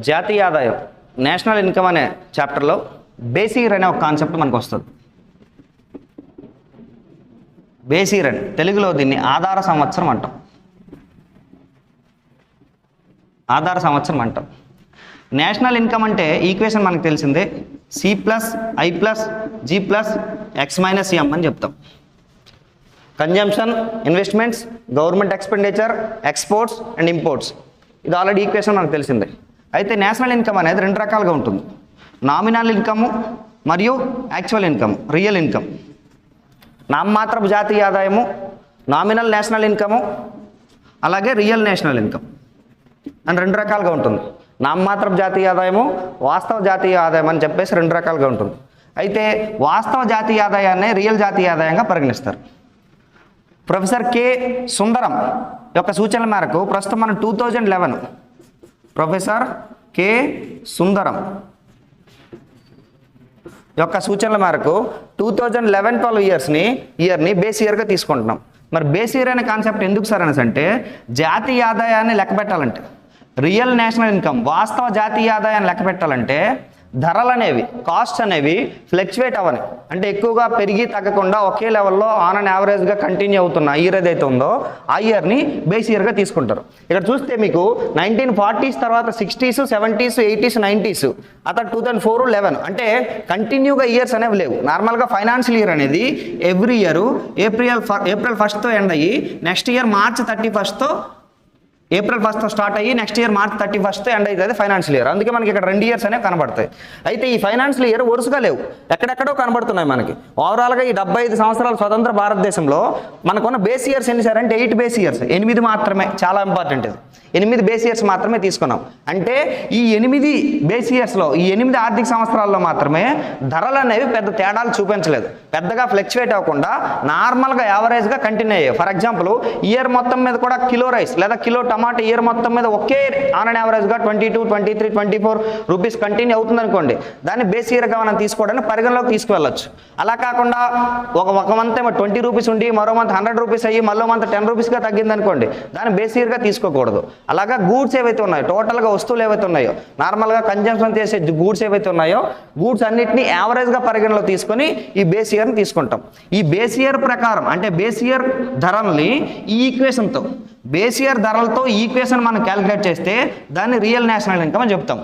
జాతీయ ఆదాయం national income అనే చాప్టర్లో బేస్ ఇయర్ అనే ఒక కాన్సెప్ట్ మనకు వస్తుంది. బేస్ ఇయర్ అని తెలుగులో దీన్ని ఆధార సంవత్సరం అంటాం. ఆధార సంవత్సరం అంటాం. నేషనల్ ఇన్కమ్ అంటే ఈక్వేషన్ మనకు తెలిసిందే, C+I+G+X-M అని చెప్తాం. Consumption, investments, government expenditure, exports and imports, ఇది ఆల్రెడీ ఈక్వేషన్ మనకు తెలిసిందే. అయితే నేషనల్ ఇన్కమ్ అనేది రెండు రకాలుగా ఉంటుంది. నామినల్ ఇన్కమ్ మరియు యాక్చువల్ ఇన్కమ్, రియల్ ఇన్కమ్. నామమాత్రపు జాతీయ ఆదాయము, నామినల్ నేషనల్ ఇన్కము, అలాగే రియల్ నేషనల్ ఇన్కమ్ అని రెండు రకాలుగా ఉంటుంది. నామమాత్రపు జాతీయ ఆదాయము, వాస్తవ జాతీయ ఆదాయం అని చెప్పేసి రెండు రకాలుగా ఉంటుంది. అయితే వాస్తవ జాతీయ ఆదాయాన్ని రియల్ జాతీయ ఆదాయంగా పరిగణిస్తారు. ప్రొఫెసర్ కె సుందరం యొక్క సూచనల మేరకు ప్రస్తుతం మనం 2011 ప్రొఫెసర్ కె సుందరం యొక్క సూచనల మేరకు 2011-12 ఇయర్ని బేస్ ఇయర్గా తీసుకుంటున్నాం. మరి బేస్ ఇయర్ అనే కాన్సెప్ట్ ఎందుకు సార్ అనేసి అంటే, జాతీయ ఆదాయాన్ని లెక్క పెట్టాలంటే, రియల్ నేషనల్ ఇన్కమ్ వాస్తవ జాతీయ ఆదాయాన్ని లెక్క పెట్టాలంటే ధరలు అనేవి, కాస్ట్ అనేవి ఫ్లక్చువేట్ అవ్వని, అంటే ఎక్కువగా పెరిగి తగ్గకుండా ఒకే లెవెల్లో ఆన్ అండ్ యావరేజ్గా కంటిన్యూ అవుతున్న ఇయర్ ఏదైతే ఉందో ఆ ఇయర్ని బేస్ ఇయర్గా తీసుకుంటారు. ఇక్కడ చూస్తే మీకు 1940s తర్వాత 60s, 70s, 80s, 90s, ఆ తర్వాత 2004-11 అంటే కంటిన్యూగా ఇయర్స్ అనేవి లేవు. నార్మల్గా ఫైనాన్షియల్ ఇయర్ అనేది every year April 1st end అయ్యి next year March 31st April 1st start అయ్యి next year March 31st end అవుతుంది ఫైనాన్షియల్ ఇయర్. అందుకే మనకి ఇక్కడ 2 ఇయర్స్ అనేవి కనబడతాయి. అయితే ఈ ఫైనాన్షియల్ ఇయర్ వరుసగా లేవు, ఎక్కడెక్కడో కనబడుతున్నాయి మనకి. ఓవరాల్గా ఈ 75 సంవత్సరాల స్వతంత్ర భారతదేశంలో మనకున్న బేస్ ఇయర్స్ ఎన్ని సార్ అంటే 8 బేస్ ఇయర్స్, 8 మాత్రమే. చాలా ఇంపార్టెంట్ ఇది, 8 బేస్ ఇయర్స్ మాత్రమే తీసుకున్నాం. అంటే ఈ 8 బేస్ ఇయర్స్లో, ఈ 8 ఆర్థిక సంవత్సరాల్లో మాత్రమే ధరలు అనేవి పెద్ద తేడాలు చూపించలేదు, పెద్దగా ఫ్లక్చువేట్ అవ్వకుండా నార్మల్గా యావరేజ్గా కంటిన్యూ అయ్యాయి. ఫర్ ఎగ్జాంపుల్ ఇయర్ మొత్తం మీద కూడా కిలో రైస్ లేదా కిలో టమాటా ఇయర్ మొత్తం మీద ఒకే ఆన్ అండ్ యావరేజ్గా 22, 23, 24 రూపీస్ కంటిన్యూ అవుతుంది అనుకోండి, దాన్ని బేస్ ఇయర్గా మనం తీసుకోవడానికి పరిగణలోకి తీసుకువెళ్ళచ్చు. అలా కాకుండా ఒక మంత్ ఏమో 20 రూపీస్ ఉండి మరో మంత్ 100 రూపీస్ అయ్యి మరో మంత్ 10 రూపీస్గా తగ్గింది అనుకోండి, దాన్ని బేస్ ఇయర్గా తీసుకోకూడదు. అలాగా గూడ్స్ ఏవైతే ఉన్నాయో, టోటల్గా వస్తువులు ఏవైతే ఉన్నాయో, నార్మల్గా కన్జంప్షన్ చేసే గూడ్స్ ఏవైతే ఉన్నాయో, గూడ్స్ అన్నిటినీ యావరేజ్గా పరిగణలో తీసుకొని ఈ బేస్ ఇయర్ని తీసుకుంటాం. ఈ బేస్ ఇయర్ ప్రకారం అంటే బేస్ ఇయర్ ధరల్ని ఈ ఈక్వేషన్తో, బేస్ ఇయర్ ధరలతో ఈక్వేషన్ మనం క్యాలిక్యులేట్ చేస్తే దాన్ని రియల్ నేషనల్ ఇన్కమ్ అని చెప్తాం.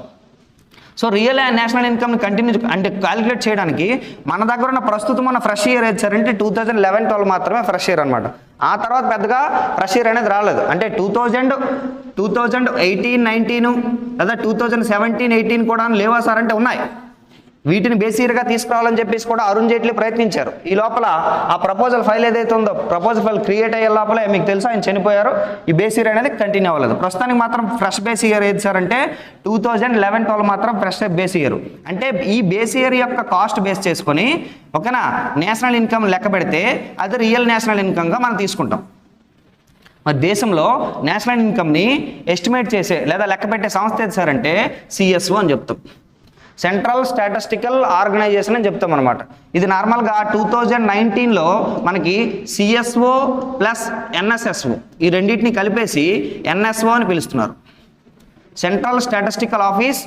సో రియల్ నేషనల్ ఇన్కమ్ని కంటిన్యూ అంటే క్యాలిక్యులేట్ చేయడానికి మన దగ్గర ఉన్న ప్రస్తుతం మన ఫ్రెష్ ఇయర్ ఏది సార్ అంటే 2011-12 మాత్రమే ఫ్రెష్ ఇయర్ అనమాట. ఆ తర్వాత పెద్దగా ఫ్రెష్ ఇయర్ అనేది రాలేదు. అంటే 2018-19 లేదా 2017-18 కూడా లేవా సార్ అంటే ఉన్నాయి. వీటిని బేస్ ఇయర్గా తీసుకురావాలని చెప్పేసి కూడా అరుణ్ జైట్లీ ప్రయత్నించారు. ఈ లోపల ఆ ప్రపోజల్ ఫైల్ ఏదైతే ఉందో, ప్రపోజల్ ఫైల్ క్రియేట్ అయ్యే లోపల మీకు తెలుసా ఆయన చనిపోయారు. ఈ బేస్ ఇయర్ అనేది కంటిన్యూ అవ్వలేదు. ప్రస్తుతానికి మాత్రం ఫ్రెష్ బేస్ ఇయర్ ఏది సార్ అంటే 2011-12 మాత్రం ఫ్రెష్ బేస్ ఇయర్. అంటే ఈ బేస్ ఇయర్ యొక్క కాస్ట్ బేస్ చేసుకొని ఓకేనా నేషనల్ ఇన్కమ్ లెక్క పెడితే అది రియల్ నేషనల్ ఇన్కమ్గా మనం తీసుకుంటాం. మరి దేశంలో నేషనల్ ఇన్కమ్ని ఎస్టిమేట్ చేసే లేదా లెక్క పెట్టే సంస్థ ఏది సార్ అంటే CSO అని చెప్తాం. సెంట్రల్ స్టాటిస్టికల్ ఆర్గనైజేషన్ అని చెప్తాం అనమాట. ఇది నార్మల్గా 2019లో మనకి CSO ప్లస్ NSSO ఈ రెండింటిని కలిపేసి NSO అని పిలుస్తున్నారు. సెంట్రల్ స్టాటిస్టికల్ ఆఫీస్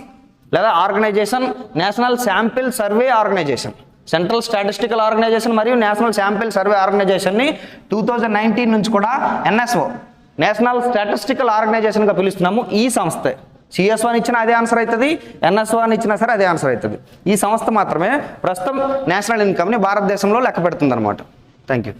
లేదా organisation, national sample survey organisation. Central statistical organisation మరియు నేషనల్ శాంపిల్ సర్వే ఆర్గనైజేషన్ని 2019 నుంచి కూడా NSO నేషనల్ స్టాటిస్టికల్ ఆర్గనైజేషన్గా పిలుస్తున్నాము. ఈ సంస్థ CSO అని ఇచ్చినా అదే ఆన్సర్ అవుతుంది, NSO అని ఇచ్చినా సరే అదే ఆన్సర్ అవుతుంది. ఈ సంస్థ మాత్రమే ప్రస్తుతం నేషనల్ ఇన్కమ్ని భారతదేశంలో లెక్క పెడుతుంది అనమాట. Thank you.